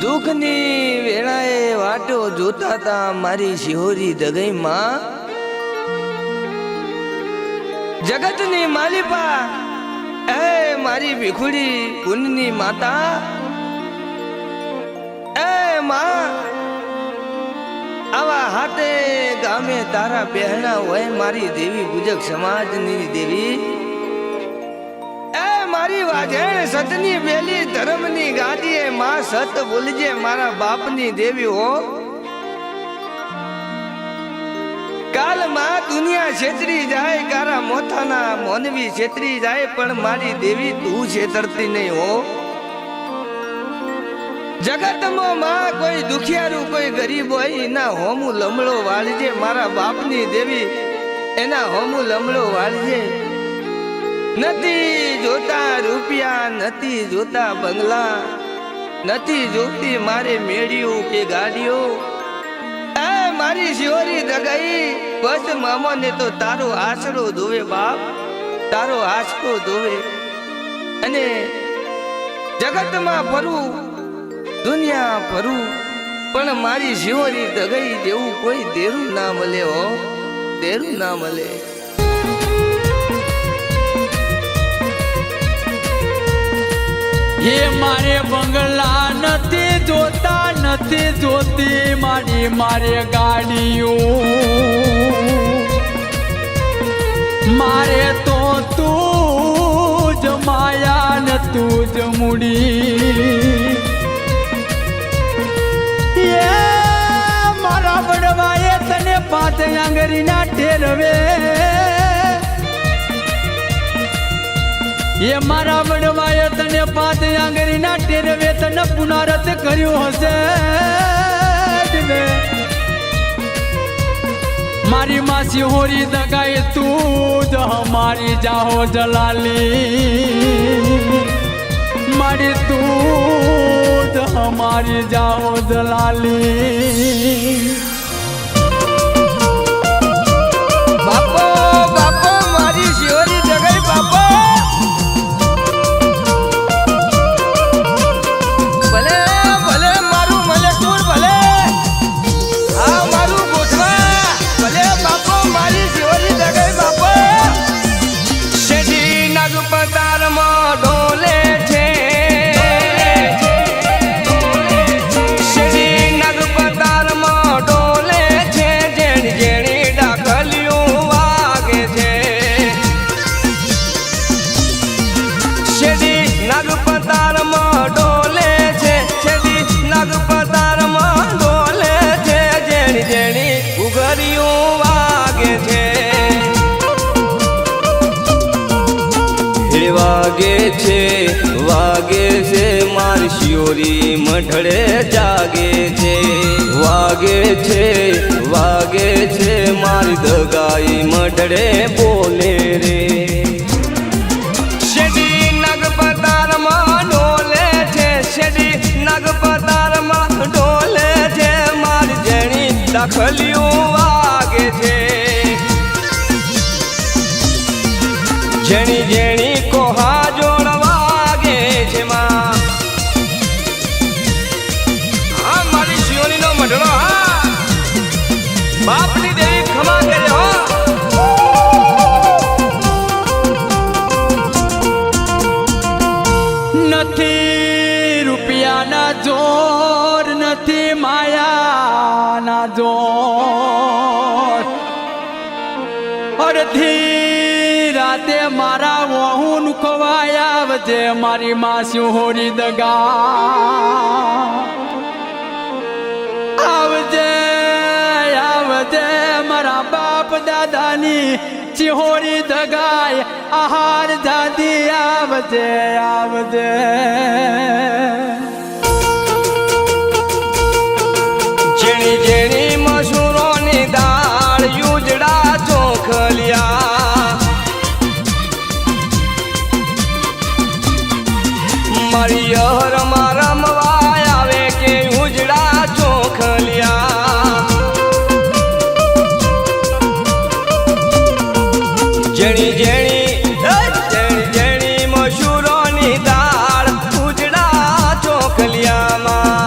દુઃખની વેળાએ વાટો જોતા તા મારી શિહોરી દગઈ માં, જગતની માલિપા એ મારી ભીખુડી પુનની માતા, એ માં આવા હાથે ગામે તારા બહેના હોય મારી દેવી પૂજક સમાજની દેવી, મારી વાજણ સતની બેલી ધર્મની ગાદીએ માં સત બોલજે મારા બાપની દેવી હો. કાલ માં દુનિયા છેતરી જાય, કારા મોથાના મોનવી છેતરી જાય, પણ મારી દેવી તું છેતરતી નહીં હો. જગતમાં માં કોઈ દુખિયારું કોઈ ગરીબ હોય એના હોમું લમણો વાળજે મારા બાપની દેવી, એના હોમું લમણો વાળજે. નથી જોતા રૂપિયા, નથી જોતા બંગલા, નથી જોતી મારે મેળ્યું કે ગાડીઓ, એ મારી શિહોરી દગાઈ બસ મામાને તો તારો આશરો ધોવે બાપ, તારો આશરો ધોવે. અને જગતમાં ફરું, દુનિયા ફરું, પણ મારી શિહોરી દગાઈ જેવું કોઈ દેરું ના મળે હો, દેરું ના મળે. એ મારે બંગલા નથી જોતા, નથી જોતી મારી મારે ગાડીઓ, મારે તો તું જ માયા ને તું જ મૂડી. એ મારા બડવાએ તને પાંચ આંગળીના ટેરવે, એ મારા બડવાએ તને પાંચ આંગળીના ટેરવે તને પુનરત કર્યું હશે. મારી માસી હોરી દગાઈ તું જ મારી જાહો જલાલી, મારી તું જ મારી જાહો જલાલી. બાપો બાપો મારી શિહોરી દગાઈ બાપો, વાગે છે વાગે છે મારી શિહોરી મઢડે જાગે છે, વાગે છે વાગે છે મારી દગાઈ મઢડે બોલે રે. શેડી નગપતારમાં ડોલે છે, શેડી નગપતારમાં ડોલે છે મારી જેણી દખલિયું વાગે છે, જેણી જેણી કોહા જોડ વાગે છે માં. હા મારી શિહોરી નો મઢડો, હા બાપની દેવી ખમા કરે હો. નથી રૂપિયાના જોર, નથી માયાના જોર, અડધી રાતે મારા વહુન ખવાય આવજે મારી માસી હોરી દગા, આવજે આવજે મારા બાપ દાદાની ચિહોરી દગાય આહાર જાદી, આવજે આવજે. જેણી જેણી મસૂરોની દાળ યુજડા ચોખલિયા, મારી હરમાં રમવા આવે કે ઉજડા ચોખલિયા. જેણી જેણી જેણી જેણી મસૂરોની દાળ ઉજડા ચોખલિયામાં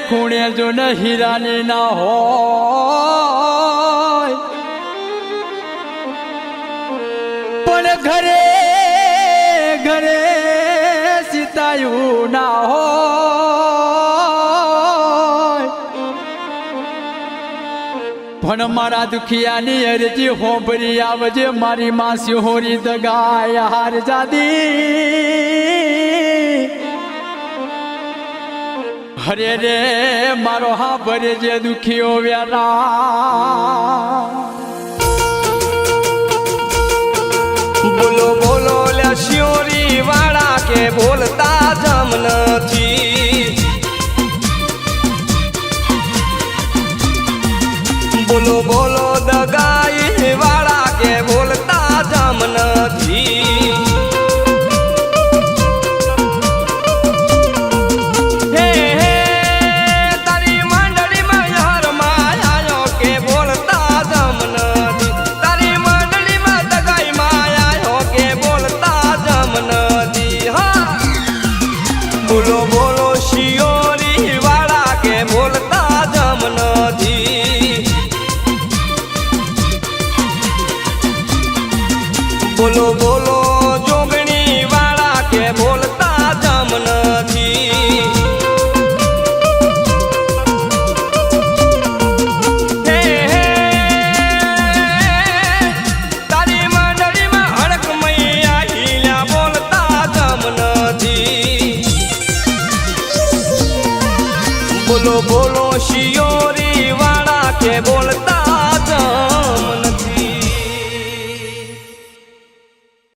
ખૂણે જો ન હીરાની ના હોય પણ ઘરે ઘરે સીતાયું ના હોય પણ મારા દુખિયાની અરજી હોંભરી આવજે મારી માસી હોરી દગાય હાર જાદી હરે રે મારો હા ભરે જે દુખીઓ વ્યારા બોલો બોલો લે શિયોરી વાળા કે બોલતા જમ નથી બોલો બોલો દગાઈ વાળા કે બોલતા જમ નથી હે હે તારી મંડળીમાં યાર માયાયો કે બોલતા જમ નથી તારી મંડળીમાં દગાઈ માયાયો કે બોલતા જમ નથી હા બોલો બોલો શિયોરી વાળા કે બોલતા જમ નથી બોલો બોલો જોગણી વાળા કે બોલતા જમ નથી હે હે તારી મંડળીમાં હડક મૈયા હીલ્યા બોલતા જમ નથી બોલો બોલો શિયોરી વાળા કે બોલતા જમ